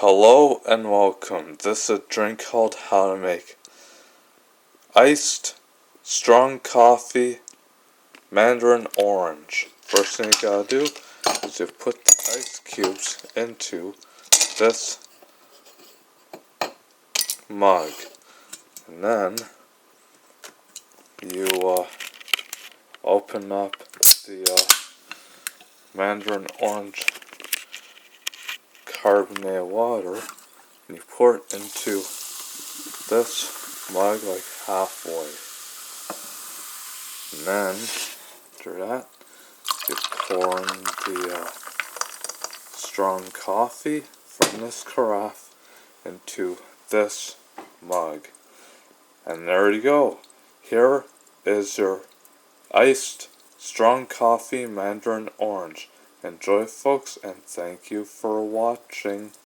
Hello and welcome. This is a drink called how to make iced strong coffee Mandarin orange. First thing you gotta do is you put the ice cubes into this mug, and then you open up the Mandarin orange carbonated water and you pour it into this mug like halfway. And then after that you pour in the strong coffee from this carafe into this mug. And there you go. Here is your iced strong coffee Mandarin orange. Enjoy, folks, and thank you for watching.